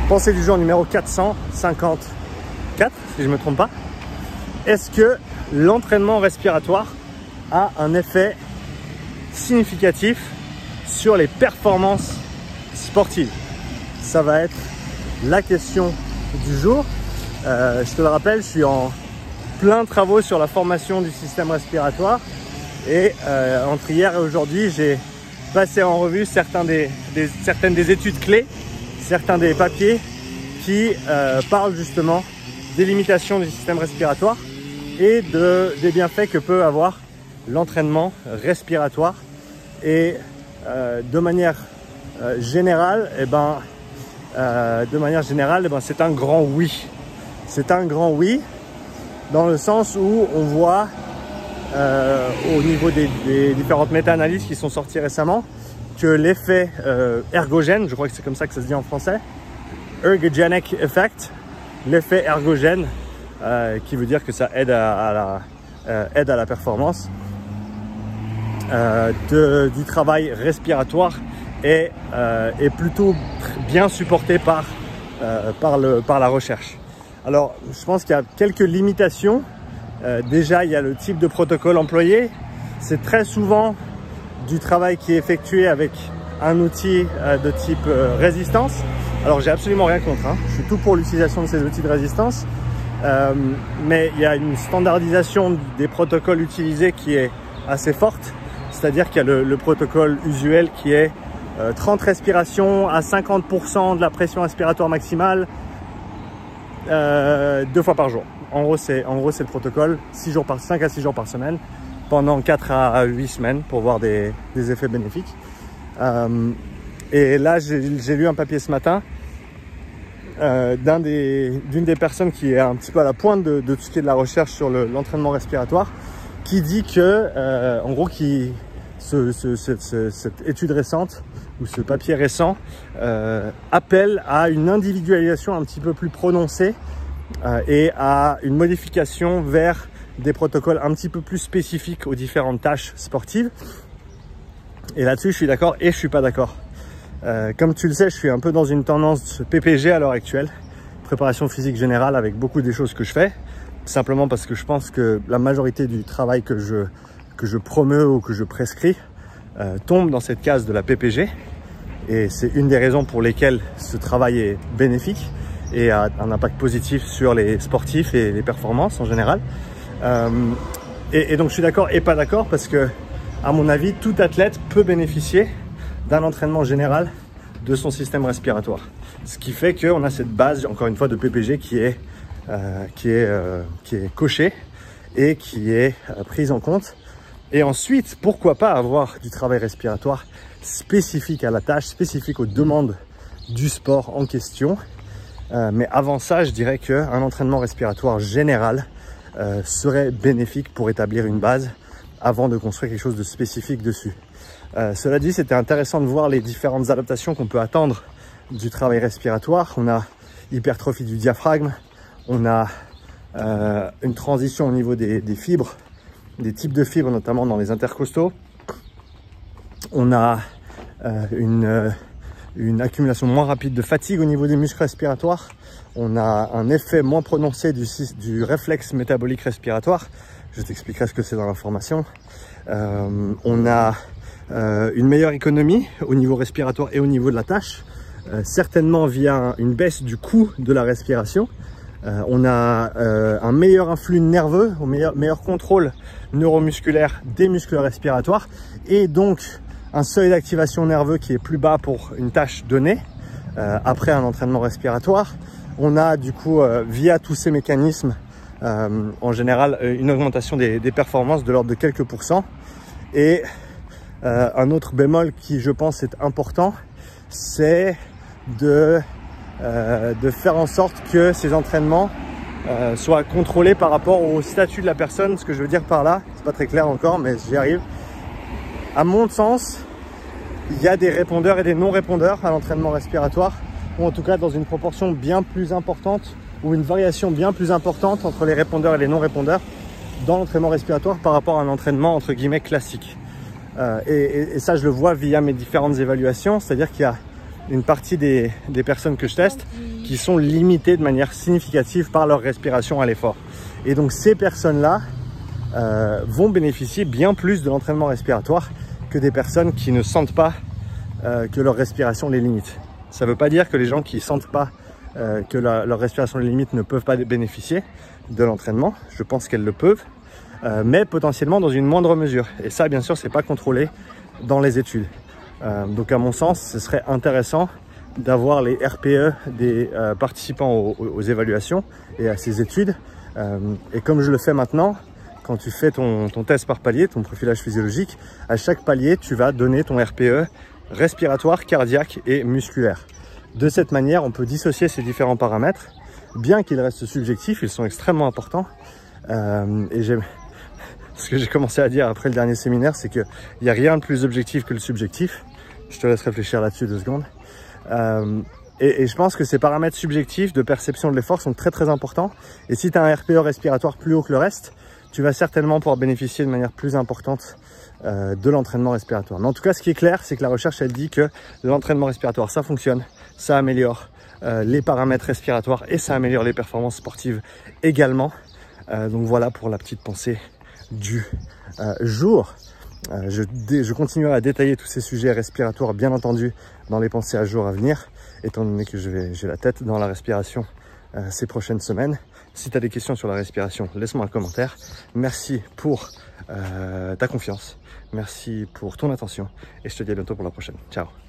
Pensée du jour numéro 454, si je ne me trompe pas. Est-ce que l'entraînement respiratoire a un effet significatif sur les performances sportives? Ça va être la question du jour. Je te le rappelle, je suis en plein travaux sur la formation du système respiratoire et entre hier et aujourd'hui, j'ai passé en revue certaines des études clés, certains des papiers qui parlent justement des limitations du système respiratoire et des bienfaits que peut avoir l'entraînement respiratoire. Et de manière générale, c'est un grand oui. C'est un grand oui dans le sens où on voit au niveau des différentes méta-analyses qui sont sorties récemment que l'effet ergogène, je crois que c'est comme ça que ça se dit en français, ergogenic effect, l'effet ergogène, qui veut dire que ça aide à la performance du travail respiratoire est plutôt bien supporté par la recherche. Alors, je pense qu'il y a quelques limitations. Déjà, il y a le type de protocole employé. C'est très souvent du travail qui est effectué avec un outil de type résistance. Alors, j'ai absolument rien contre, hein. Je suis tout pour l'utilisation de ces outils de résistance. Mais il y a une standardisation des protocoles utilisés qui est assez forte. C'est-à-dire qu'il y a le protocole usuel qui est 30 respirations à 50% de la pression respiratoire maximale 2 fois par jour. En gros, c'est le protocole 5 à 6 jours par semaine pendant 4 à 8 semaines pour voir des effets bénéfiques. Et là, j'ai lu un papier ce matin d'une des personnes qui est un petit peu à la pointe de tout ce qui est de la recherche sur l'entraînement respiratoire, qui dit que, en gros, cette étude récente ou ce papier récent appelle à une individualisation un petit peu plus prononcée et à une modification vers des protocoles un petit peu plus spécifiques aux différentes tâches sportives. Et là-dessus, je suis d'accord et je suis pas d'accord. Comme tu le sais, je suis un peu dans une tendance PPG à l'heure actuelle, préparation physique générale, avec beaucoup des choses que je fais, simplement parce que je pense que la majorité du travail que je promeus ou que je prescris tombe dans cette case de la PPG. Et c'est une des raisons pour lesquelles ce travail est bénéfique et a un impact positif sur les sportifs et les performances en général. Et donc je suis d'accord et pas d'accord parce que, à mon avis, tout athlète peut bénéficier d'un entraînement général de son système respiratoire. Ce qui fait qu'on a cette base, encore une fois, de PPG qui est cochée et qui est prise en compte. Et ensuite, pourquoi pas avoir du travail respiratoire spécifique à la tâche, spécifique aux demandes du sport en question. Mais avant ça, je dirais qu'un entraînement respiratoire général serait bénéfique pour établir une base avant de construire quelque chose de spécifique dessus. Cela dit, c'était intéressant de voir les différentes adaptations qu'on peut attendre du travail respiratoire. On a hypertrophie du diaphragme, on a une transition au niveau des fibres, des types de fibres, notamment dans les intercostaux. On a une accumulation moins rapide de fatigue au niveau des muscles respiratoires. On a un effet moins prononcé du réflexe métabolique respiratoire. Je t'expliquerai ce que c'est dans la formation. On a une meilleure économie au niveau respiratoire et au niveau de la tâche, certainement via une baisse du coût de la respiration. On a un meilleur influx nerveux, un meilleur contrôle neuromusculaire des muscles respiratoires et donc un seuil d'activation nerveux qui est plus bas pour une tâche donnée après un entraînement respiratoire. On a du coup, via tous ces mécanismes, en général, une augmentation des performances de l'ordre de quelques pourcents. Et un autre bémol qui, je pense, est important, c'est de faire en sorte que ces entraînements soient contrôlés par rapport au statut de la personne. Ce que je veux dire par là, c'est pas très clair encore, mais j'y arrive. À mon sens, il y a des répondeurs et des non-répondeurs à l'entraînement respiratoire, ou en tout cas dans une proportion bien plus importante, ou une variation bien plus importante entre les répondeurs et les non-répondeurs dans l'entraînement respiratoire par rapport à un entraînement entre guillemets classique. Et ça, je le vois via mes différentes évaluations, c'est-à-dire qu'il y a une partie des personnes que je teste qui sont limitées de manière significative par leur respiration à l'effort. Et donc ces personnes-là vont bénéficier bien plus de l'entraînement respiratoire que des personnes qui ne sentent pas que leur respiration les limite. Ça ne veut pas dire que les gens qui ne sentent pas que leur respiration les limite ne peuvent pas bénéficier de l'entraînement. Je pense qu'elles le peuvent, mais potentiellement dans une moindre mesure. Et ça, bien sûr, ce n'est pas contrôlé dans les études. Donc à mon sens, ce serait intéressant d'avoir les RPE des participants aux évaluations et à ces études. Et comme je le fais maintenant, quand tu fais ton test par palier, ton profilage physiologique, à chaque palier, tu vas donner ton RPE respiratoire, cardiaque et musculaire. De cette manière, on peut dissocier ces différents paramètres, bien qu'ils restent subjectifs, ils sont extrêmement importants. Et ce que j'ai commencé à dire après le dernier séminaire, c'est qu'il n'y a rien de plus objectif que le subjectif. Je te laisse réfléchir là-dessus 2 secondes. Et je pense que ces paramètres subjectifs de perception de l'effort sont très très importants. Et si tu as un RPE respiratoire plus haut que le reste, tu vas certainement pouvoir bénéficier de manière plus importante de l'entraînement respiratoire. Mais en tout cas, ce qui est clair, c'est que la recherche, elle dit que l'entraînement respiratoire, ça fonctionne, ça améliore les paramètres respiratoires et ça améliore les performances sportives également. Donc voilà pour la petite pensée du jour. Je continuerai à détailler tous ces sujets respiratoires, bien entendu, dans les pensées à jour à venir, étant donné que j'ai la tête dans la respiration ces prochaines semaines. Si tu as des questions sur la respiration, laisse-moi un commentaire. Merci pour ta confiance, merci pour ton attention et je te dis à bientôt pour la prochaine. Ciao.